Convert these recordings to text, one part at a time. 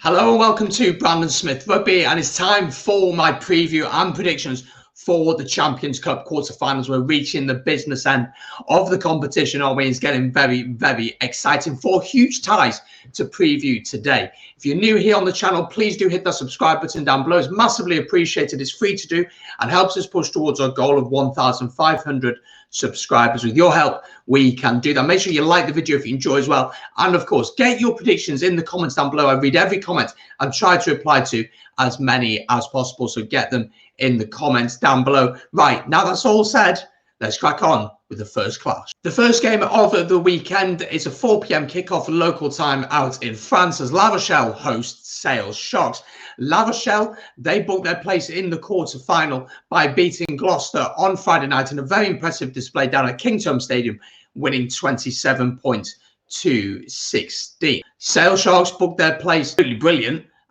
Hello and welcome to Brandon Smith Rugby, and it's time for my preview and predictions for the Champions Cup quarterfinals. We're reaching the business end of the competition, aren't we? It's getting very exciting. Four huge ties to preview today. If you're new here on the channel, please do hit that subscribe button down below. It's massively appreciated. It's free to do and helps us push towards our goal of 1,500 subscribers. With your help, we can do that. Make sure you like the video if you enjoy as well. And of course, get your predictions in the comments down below. I read every comment and try to reply to as many as possible. So get them in the comments down below. Right, now that's all said, let's crack on with the first clash. The first game of the weekend is a 4 p.m. kickoff local time out in France as La Rochelle hosts Sales Sharks. La Rochelle, they booked their place in the quarter-final by beating Gloucester on Friday night in a very impressive display down at Kingsholm Stadium, winning 27 points to 16. Sales Sharks booked their place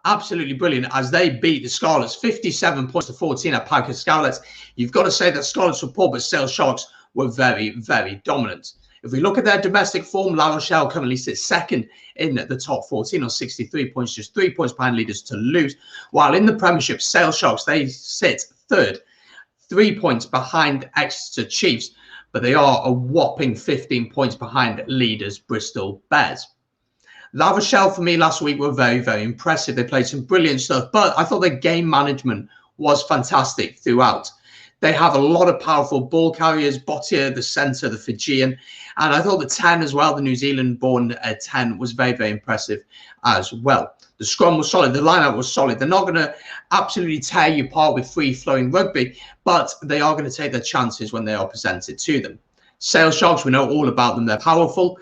absolutely brilliant as they beat the Scarlets 57 points to 14 at Parc Scarlets. You've got to say that Scarlets were poor, but Sales Sharks were very dominant. If we look at their domestic form, La Rochelle currently sits second in the top 14 on 63 points, just 3 points behind leaders Toulouse. While in the Premiership, Sales Sharks, they sit third, 3 points behind Exeter Chiefs, but they are a whopping 15 points behind leaders Bristol Bears. La Rochelle, for me, last week were very impressive. They played some brilliant stuff, but I thought their game management was fantastic throughout. They have a lot of powerful ball carriers, Bottier, the centre, the Fijian, and I thought the 10 as well, the New Zealand-born 10, was very impressive as well. The scrum was solid, the lineup was solid. They're not going to absolutely tear you apart with free-flowing rugby, but they are going to take their chances when they are presented to them. Sales Sharks, we know all about them. They're powerful.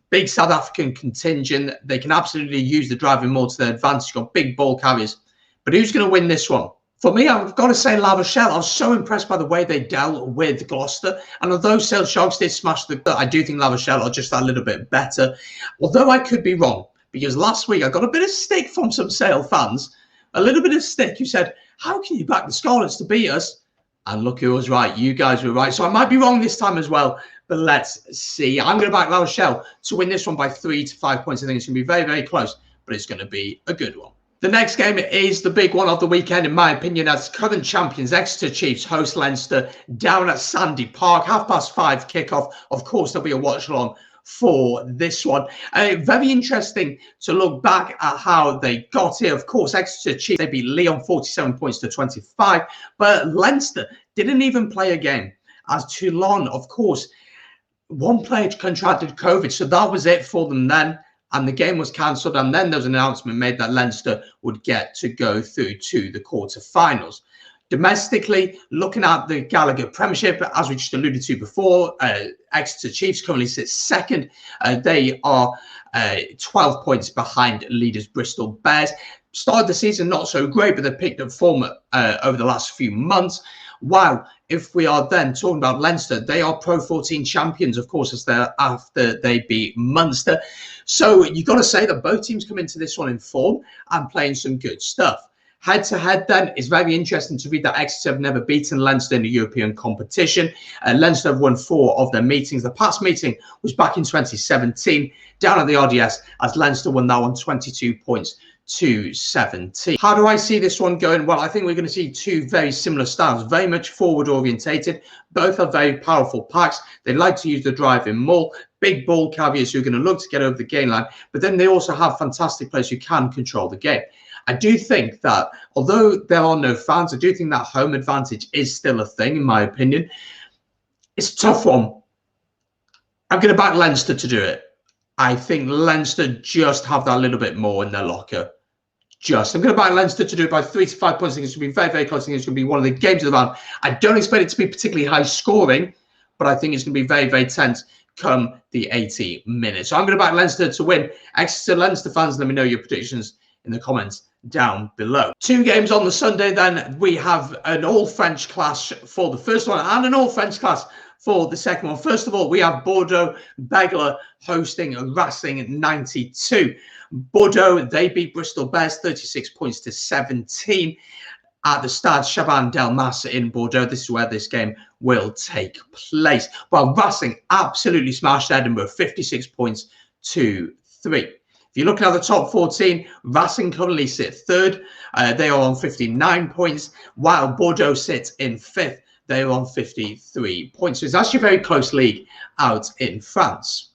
Big South African contingent. They can absolutely use the driving maul to their advantage. Got big ball carriers. But who's going to win this one? For me, I've got to say La Rochelle. I was so impressed by the way they dealt with Gloucester. And although Sales Sharks did smash I do think La Rochelle are just a little bit better. Although I could be wrong, because last week I got a bit of stick from some Sale fans. A little bit of stick. You said, how can you back the Scarlets to beat us? And look who was right. You guys were right. So I might be wrong this time as well. But let's see. I'm going to back La Rochelle to win this one by 3 to 5 points. I think it's going to be very close, but it's going to be a good one. The next game is the big one of the weekend, in my opinion, as current champions Exeter Chiefs host Leinster down at Sandy Park. 5:30 kickoff. Of course, there'll be a watch along for this one. Very interesting to look back at how they got here. Of course, Exeter Chiefs, they beat Lyon 47 points to 25, but Leinster didn't even play a game as Toulon, of course, one player contracted COVID, so that was it for them then, and the game was cancelled. And then there was an announcement made that Leinster would get to go through to the quarterfinals. Domestically, looking at the Gallagher Premiership, as we just alluded to before, Exeter Chiefs currently sit second. They are 12 points behind leaders Bristol Bears. Started the season not so great, but they picked up form over the last few months. Wow. If we are then talking about Leinster, they are Pro 14 champions, of course, after they beat Munster. So you've got to say that both teams come into this one in form and playing some good stuff. Head-to-head then, it's very interesting to read that Exeter have never beaten Leinster in the European competition. Leinster have won 4 of their meetings. The past meeting was back in 2017, down at the RDS, as Leinster won that one 22 points to 17. How do I see this one going? Well, I think we're going to see two very similar styles, very much forward orientated. Both are very powerful packs. They like to use the driving maul, big ball carriers who are going to look to get over the gain line, but then they also have fantastic players who can control the game. I do think that although there are no fans, I do think that home advantage is still a thing, in my opinion. It's a tough one. I'm going to back Leinster to do it. I think Leinster just have that little bit more in their locker. I'm going to back Leinster to do it by 3 to 5 points. I think it's going to be very close. I think it's going to be one of the games of the round. I don't expect it to be particularly high scoring, but I think it's going to be very tense come the 80 minutes. So I'm going to back Leinster to win. Exeter Leinster fans, let me know your predictions in the comments down below. 2 games on the Sunday then. We have an all-French clash for the first one and an all-French clash for the second one. First of all, we have Bordeaux Begler hosting Racing 92. Bordeaux, they beat Bristol Bears 36 points to 17 at the Stade Chaban-Delmas in Bordeaux. This is where this game will take place. While Racing absolutely smashed Edinburgh 56 points to 3. If If you look at the top 14, Racing currently sit third. They are on 59 points, while Bordeaux sits in 5th. They are on 53 points. So it's actually a very close league out in France.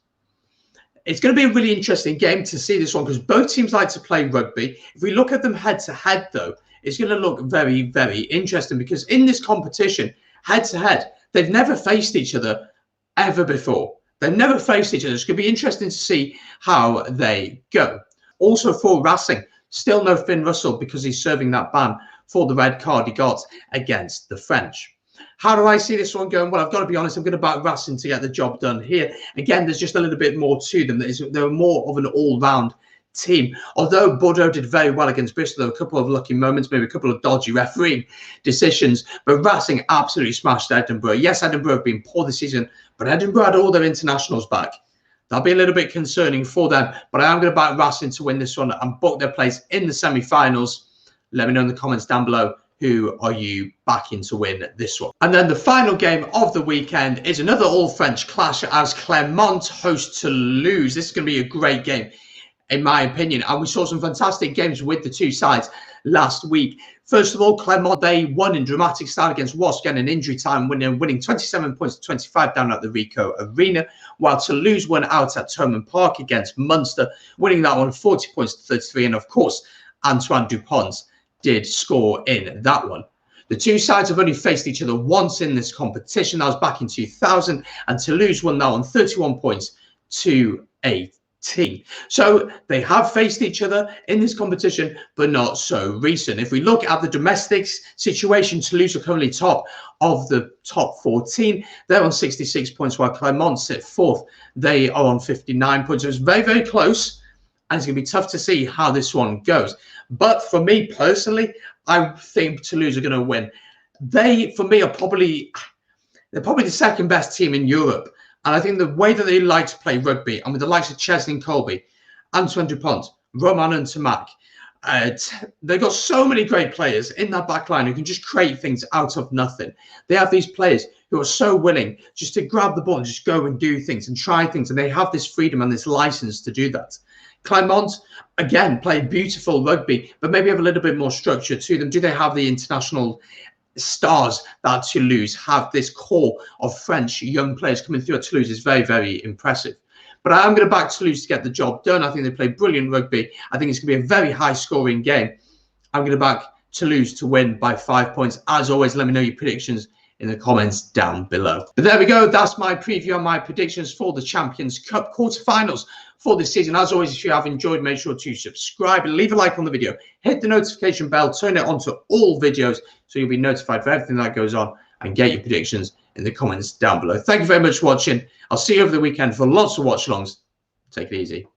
It's going to be a really interesting game to see this one because both teams like to play rugby. If we look at them head-to-head, though, it's going to look very, very interesting because in this competition, head-to-head, they've never faced each other ever before. They've never faced each other. It's going to be interesting to see how they go. Also for Racing, still no Finn Russell because he's serving that ban for the red card he got against the French. How do I see this one going? Well, I've got to be honest, I'm going to back Racing to get the job done here. Again, there's just a little bit more to them. They're more of an all-round team. Although Bordeaux did very well against Bristol, there were a couple of lucky moments, maybe a couple of dodgy refereeing decisions, but Racing absolutely smashed Edinburgh. Yes, Edinburgh have been poor this season, but Edinburgh had all their internationals back. That'll be a little bit concerning for them, but I am going to back Racing to win this one and book their place in the semi-finals. Let me know in the comments down below. Who are you backing to win this one? And then the final game of the weekend is another all-French clash as Clermont host Toulouse. This is going to be a great game, in my opinion. And we saw some fantastic games with the two sides last week. First of all, Clermont, they won in dramatic style against Wasp, getting an injury time, winning 27 points to 25 down at the Ricoh Arena, while Toulouse won out at Thomond Park against Munster, winning that one 40 points to 33. And of course, Antoine Dupont did score in that one. The two sides have only faced each other once in this competition. That was back in 2000, and Toulouse won that one 31 points to 18. So they have faced each other in this competition, but not so recent. If we look at the domestics situation, Toulouse are currently top of the top 14. They're on 66 points, while Clermont sit 4th. They are on 59 points. So it's very, very close, and it's going to be tough to see how this one goes. But for me personally, I think Toulouse are going to win. They, for me, they're probably the second best team in Europe. And I think the way that they like to play rugby, and with the likes of Chesney and Colby, Antoine Dupont, Roman and Tamac, they've got so many great players in that back line who can just create things out of nothing. They have these players who are so willing just to grab the ball and just go and do things and try things. And they have this freedom and this license to do that. Clermont, again, play beautiful rugby, but maybe have a little bit more structure to them. Do they have the international stars that Toulouse have? This core of French young players coming through at Toulouse is very, very impressive. But I am going to back Toulouse to get the job done. I think they play brilliant rugby. I think it's going to be a very high-scoring game. I'm going to back Toulouse to win by 5 points. As always, let me know your predictions in the comments down below. But there we go. That's my preview and my predictions for the Champions Cup quarterfinals for this season. As always, if you have enjoyed, make sure to subscribe and leave a like on the video. Hit the notification bell, turn it on to all videos so you'll be notified for everything that goes on, and get your predictions in the comments down below. Thank you very much for watching. I'll see you over the weekend for lots of watch-alongs. Take it easy.